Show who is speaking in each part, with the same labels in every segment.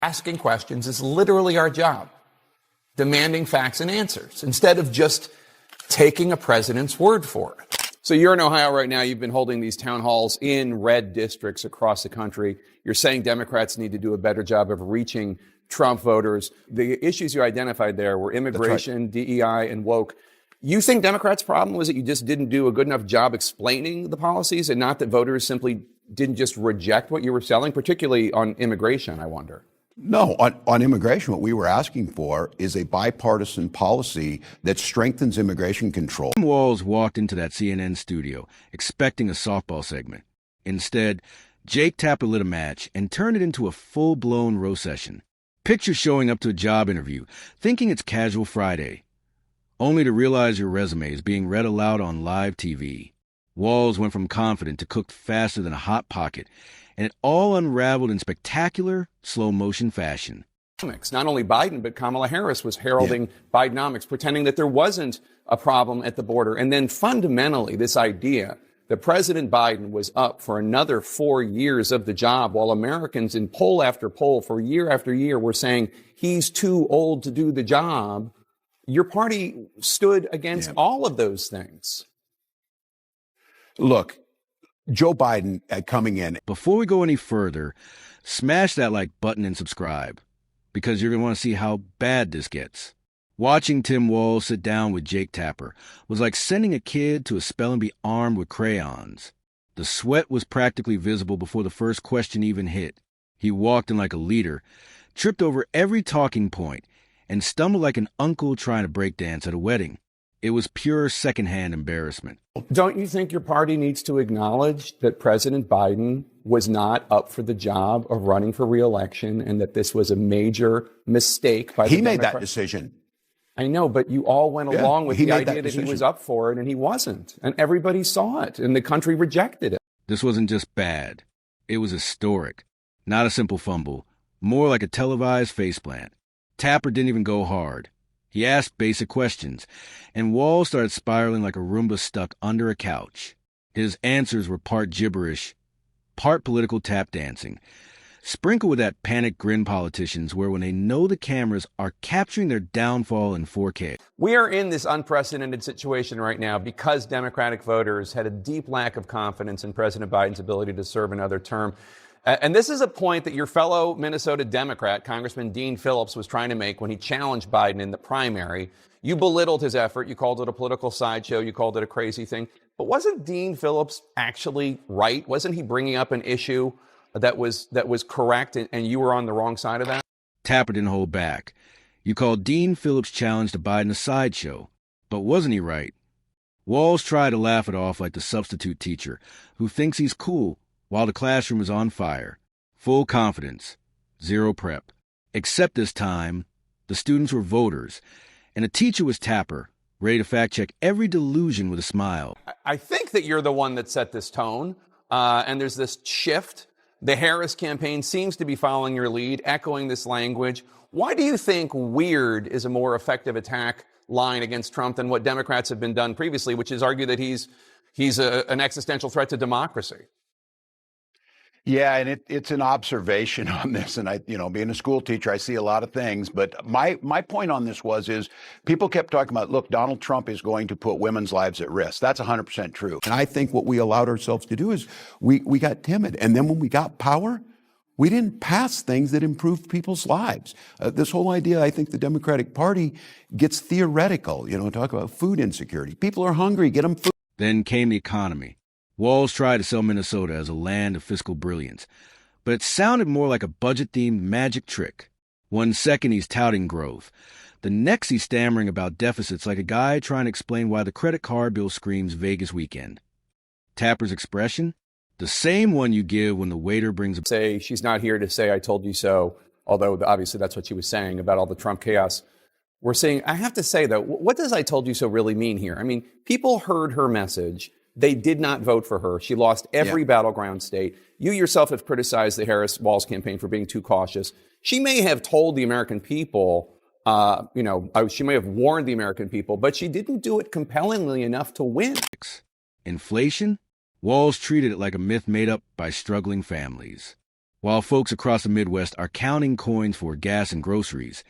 Speaker 1: Asking questions is literally our job, demanding facts and answers, instead of just taking a president's word for it. So you're in Ohio right now. You've been holding these town halls in red districts across the country. You're saying Democrats need to do a better job of reaching Trump voters. The issues you identified there were immigration, right, DEI, and woke. You think Democrats' problem was that you just didn't do a good enough job explaining the policies, and not that voters simply didn't just reject what you were selling, particularly on immigration, I wonder?
Speaker 2: No, on immigration, what we were asking for is a bipartisan policy that strengthens immigration control.
Speaker 3: Tim Walz walked into that CNN studio expecting a softball segment. Instead, Jake Tapper lit a match and turned it into a full-blown roast session. Picture showing up to a job interview, thinking it's casual Friday, only to realize your resume is being read aloud on live TV. Walz went from confident to cooked faster than a hot pocket, and it all unraveled in spectacular, slow-motion fashion.
Speaker 1: Not only Biden, but Kamala Harris was heralding Bidenomics, pretending that there wasn't a problem at the border. And then fundamentally, this idea that President Biden was up for another 4 years of the job, while Americans in poll after poll for year after year were saying he's too old to do the job. Your party stood against all of those things.
Speaker 2: Look, Joe Biden coming in.
Speaker 3: Before we go any further, smash that like button and subscribe, because you're going to want to see how bad this gets. Watching Tim Walz sit down with Jake Tapper was like sending a kid to a spelling bee armed with crayons. The sweat was practically visible before the first question even hit. He walked in like a leader, tripped over every talking point, and stumbled like an uncle trying to break dance at a wedding. It was pure secondhand embarrassment.
Speaker 1: Don't you think your party needs to acknowledge that President Biden was not up for the job of running for re-election, and that this was a major mistake by the
Speaker 2: He made that decision.
Speaker 1: I know, but you all went along with the idea that he was up for it, and he wasn't. And everybody saw it, and the country rejected it.
Speaker 3: This wasn't just bad. It was historic. Not a simple fumble, more like a televised faceplant. Tapper didn't even go hard. He asked basic questions, and Walz started spiraling like a Roomba stuck under a couch. His answers were part gibberish, part political tap dancing, sprinkled with that panic grin politicians wear when they know the cameras are capturing their downfall in 4K.
Speaker 1: We are in this unprecedented situation right now because Democratic voters had a deep lack of confidence in President Biden's ability to serve another term. And this is a point that your fellow Minnesota Democrat, Congressman Dean Phillips, was trying to make when he challenged Biden in the primary. You belittled his effort. You called it a political sideshow. You called it a crazy thing. But wasn't Dean Phillips actually right? Wasn't he bringing up an issue that was correct, and you were on the wrong side of that?
Speaker 3: Tapper didn't hold back. You called Dean Phillips' challenge to Biden a sideshow. But wasn't he right? Walz tried to laugh it off like the substitute teacher who thinks he's cool while the classroom is on fire. Full confidence, zero prep. Except this time, the students were voters, and the teacher was Tapper, ready to fact-check every delusion with a smile.
Speaker 1: I think that you're the one that set this tone, and there's this shift. The Harris campaign seems to be following your lead, echoing this language. Why do you think weird is a more effective attack line against Trump than what Democrats have been done previously, which is argue that he's an existential threat to democracy?
Speaker 2: Yeah, and it's an observation on this, and being a school teacher, I see a lot of things. But my point on this is people kept talking about, look, Donald Trump is going to put women's lives at risk. That's 100% true. And I think what we allowed ourselves to do is we got timid, and then when we got power, we didn't pass things that improved people's lives. This whole idea, I think the Democratic Party gets theoretical. Talk about food insecurity. People are hungry. Get them food.
Speaker 3: Then came the economy. Walz tried to sell Minnesota as a land of fiscal brilliance, but it sounded more like a budget-themed magic trick. 1 second he's touting growth. The next he's stammering about deficits like a guy trying to explain why the credit card bill screams Vegas weekend. Tapper's expression? The same one you give when the waiter brings a...
Speaker 1: Say she's not here to say I told you so, although obviously that's what she was saying about all the Trump chaos. We're seeing, I have to say though, what does I told you so really mean here? I mean, people heard her message. They did not vote for her. She lost every battleground state. You yourself have criticized the Harris-Walz campaign for being too cautious. She may have told the American people, she may have warned the American people, but she didn't do it compellingly enough to win.
Speaker 3: Inflation? Walz treated it like a myth made up by struggling families. While folks across the Midwest are counting coins for gas and groceries,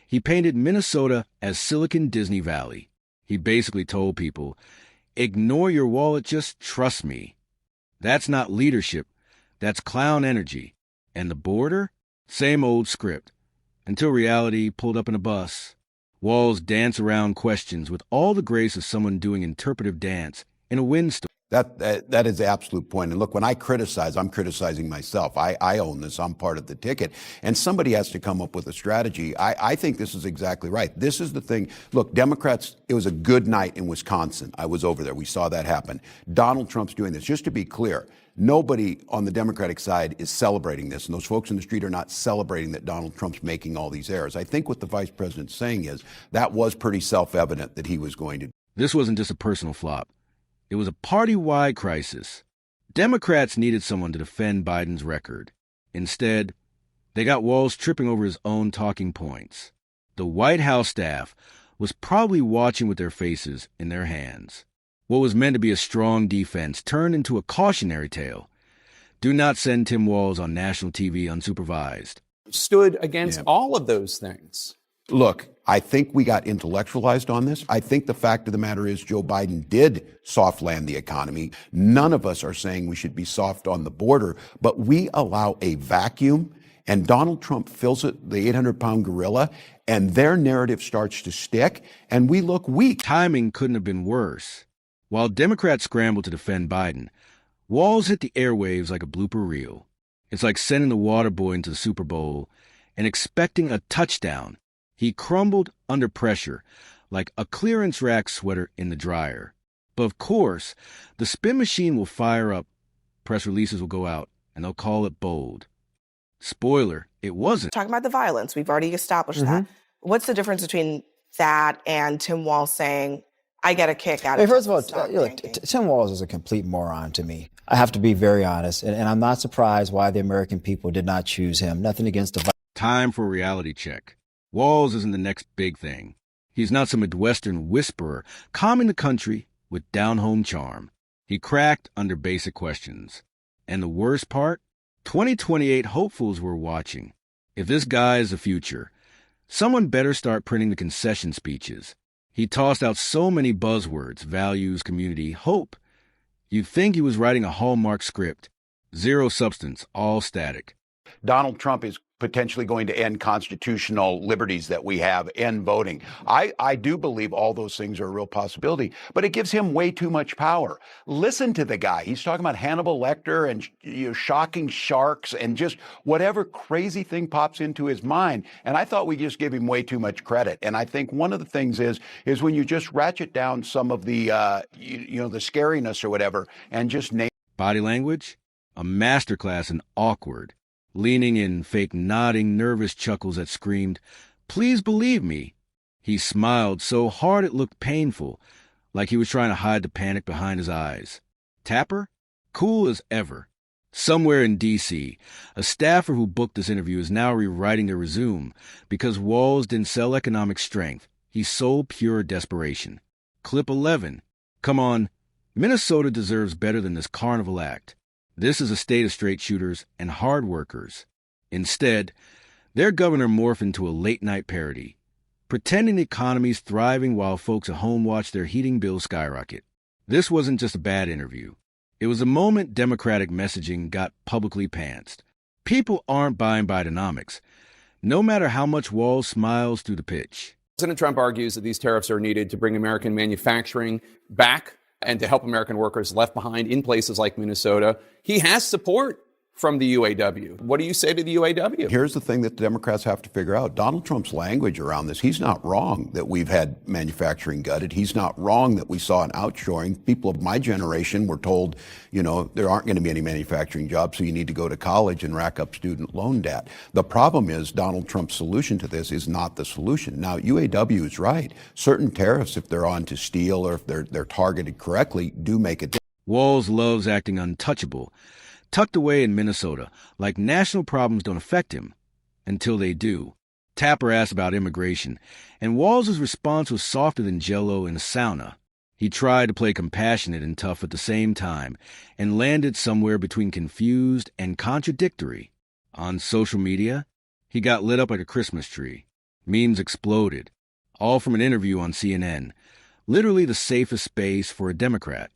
Speaker 3: he painted Minnesota as Silicon Disney Valley. He basically told people, ignore your wallet, just trust me. That's not leadership, that's clown energy. And the border? Same old script. Until reality pulled up in a bus. Walz danced around questions with all the grace of someone doing interpretive dance in a windstorm.
Speaker 2: That is the absolute point. And look, when I criticize, I'm criticizing myself. I own this. I'm part of the ticket. And somebody has to come up with a strategy. I think this is exactly right. This is the thing. Look, Democrats, it was a good night in Wisconsin. I was over there. We saw that happen. Donald Trump's doing this. Just to be clear, nobody on the Democratic side is celebrating this. And those folks in the street are not celebrating that Donald Trump's making all these errors. I think what the vice president's saying is that was pretty self-evident that he was going to.
Speaker 3: This wasn't just a personal flop. It was a party-wide crisis. Democrats needed someone to defend Biden's record. Instead, they got Walz tripping over his own talking points. The White House staff was probably watching with their faces in their hands. What was meant to be a strong defense turned into a cautionary tale. Do not send Tim Walz on national TV unsupervised.
Speaker 1: Stood against all of those things.
Speaker 2: Look, I think we got intellectualized on this. I think the fact of the matter is Joe Biden did soft land the economy. None of us are saying we should be soft on the border, but we allow a vacuum and Donald Trump fills it, the 800-pound gorilla, and their narrative starts to stick and we look weak.
Speaker 3: Timing couldn't have been worse. While Democrats scrambled to defend Biden, Walz hit the airwaves like a blooper reel. It's like sending the water boy into the Super Bowl and expecting a touchdown. He crumbled under pressure like a clearance rack sweater in the dryer. But of course, the spin machine will fire up, press releases will go out, and they'll call it bold. Spoiler, it wasn't.
Speaker 4: Talking about the violence, we've already established that. What's the difference between that and Tim Walz saying, I get a kick out of it?
Speaker 5: First of all, look, Tim Walz is a complete moron to me. I have to be very honest, and I'm not surprised why the American people did not choose him. Nothing against the...
Speaker 3: Time for a reality check. Walz isn't the next big thing. He's not some Midwestern whisperer calming the country with down-home charm. He cracked under basic questions. And the worst part? 2028 hopefuls were watching. If this guy is the future, someone better start printing the concession speeches. He tossed out so many buzzwords, values, community, hope. You'd think he was writing a Hallmark script. Zero substance, all static.
Speaker 2: Donald Trump is potentially going to end constitutional liberties that we have, end voting. I do believe all those things are a real possibility, but it gives him way too much power. Listen to the guy. He's talking about Hannibal Lecter and shocking sharks and just whatever crazy thing pops into his mind. And I thought we just give him way too much credit. And I think one of the things is when you just ratchet down some of the, the scariness or whatever and just name.
Speaker 3: Body language? A masterclass in awkward. Leaning in, fake nodding, nervous chuckles that screamed, "Please believe me." He smiled so hard it looked painful, like he was trying to hide the panic behind his eyes. Tapper? Cool as ever. Somewhere in D.C., a staffer who booked this interview is now rewriting their resume because Walz didn't sell economic strength. He sold pure desperation. Clip 11. Come on, Minnesota deserves better than this carnival act. This is a state of straight shooters and hard workers. Instead, their governor morphed into a late-night parody, pretending the economy's thriving while folks at home watch their heating bills skyrocket. This wasn't just a bad interview. It was a moment Democratic messaging got publicly pantsed. People aren't buying Bidenomics, no matter how much Walz smiles through the pitch.
Speaker 1: President Trump argues that these tariffs are needed to bring American manufacturing back and to help American workers left behind in places like Minnesota. He has support from the UAW. What do you say to the UAW?
Speaker 2: Here's the thing that the Democrats have to figure out. Donald Trump's language around this, he's not wrong that we've had manufacturing gutted. He's not wrong that we saw an outshoring. People of my generation were told, there aren't going to be any manufacturing jobs, so you need to go to college and rack up student loan debt. The problem is Donald Trump's solution to this is not the solution. Now, UAW is right. Certain tariffs, if they're on to steel or if they're targeted correctly, do make a difference.
Speaker 3: Walz loves acting untouchable, tucked away in Minnesota, like national problems don't affect him. Until they do. Tapper asked about immigration, and Walz's response was softer than Jell-O in a sauna. He tried to play compassionate and tough at the same time, and landed somewhere between confused and contradictory. On social media, he got lit up like a Christmas tree. Memes exploded, all from an interview on CNN. Literally the safest space for a Democrat.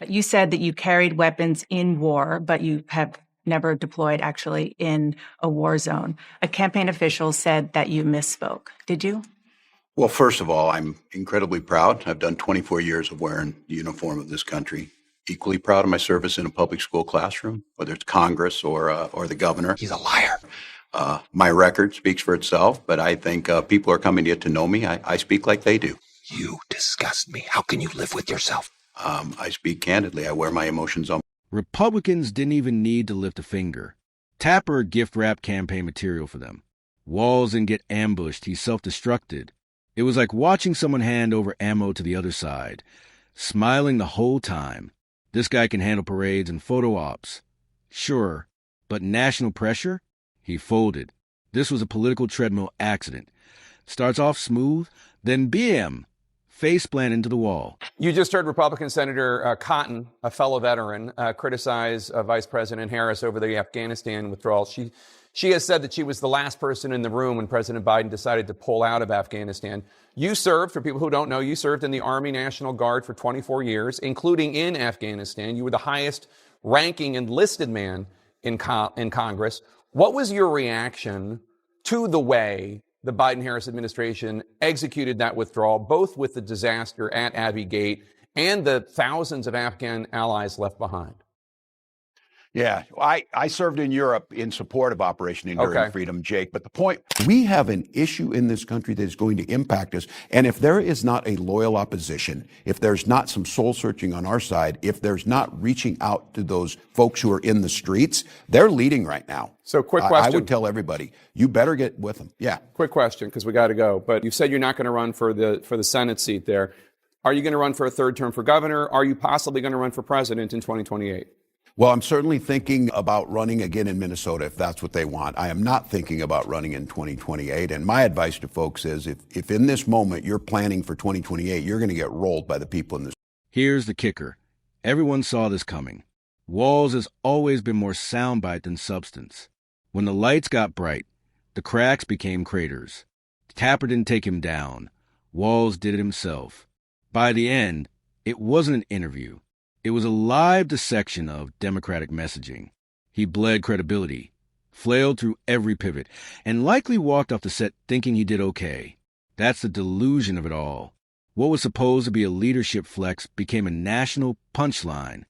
Speaker 6: You said that you carried weapons in war, but you have never deployed actually in a war zone. A campaign official said that you misspoke. Did you?
Speaker 2: Well, first of all, I'm incredibly proud. I've done 24 years of wearing the uniform of this country. Equally proud of my service in a public school classroom, whether it's Congress or the governor. He's a liar. My record speaks for itself, but I think people are coming to get to know me. I speak like they do.
Speaker 7: You disgust me. How can you live with yourself?
Speaker 2: I speak candidly. I wear my emotions on.
Speaker 3: Republicans didn't even need to lift a finger. Tapper gift-wrapped campaign material for them. Walz didn't get ambushed. He self-destructed. It was like watching someone hand over ammo to the other side, smiling the whole time. This guy can handle parades and photo ops. Sure, but national pressure? He folded. This was a political treadmill accident. Starts off smooth, then BM. Face plant into the wall.
Speaker 1: You just heard Republican Senator Cotton, a fellow veteran, criticize Vice President Harris over the Afghanistan withdrawal. She has said that she was the last person in the room when President Biden decided to pull out of Afghanistan. You served, for people who don't know, you served in the Army National Guard for 24 years, including in Afghanistan. You were the highest ranking enlisted man in Congress. What was your reaction to the way the Biden-Harris administration executed that withdrawal, both with the disaster at Abbey Gate and the thousands of Afghan allies left behind?
Speaker 2: Yeah, I served in Europe in support of Operation Enduring Freedom, Jake. But the point,
Speaker 8: we have an issue in this country that is going to impact us. And if there is not a loyal opposition, if there's not some soul searching on our side, if there's not reaching out to those folks who are in the streets, they're leading right now.
Speaker 1: So quick question.
Speaker 8: I would tell everybody, you better get with them. Yeah.
Speaker 1: Quick question, because we got to go. But you said you're not going to run for the Senate seat there. Are you going to run for a third term for governor? Are you possibly going to run for president in 2028?
Speaker 8: Well, I'm certainly thinking about running again in Minnesota if that's what they want. I am not thinking about running in 2028. And my advice to folks is if in this moment you're planning for 2028, you're going to get rolled by the people in this.
Speaker 3: Here's the kicker. Everyone saw this coming. Walz has always been more soundbite than substance. When the lights got bright, the cracks became craters. Tapper didn't take him down. Walz did it himself. By the end, it wasn't an interview. It was a live dissection of Democratic messaging. He bled credibility, flailed through every pivot, and likely walked off the set thinking he did okay. That's the delusion of it all. What was supposed to be a leadership flex became a national punchline.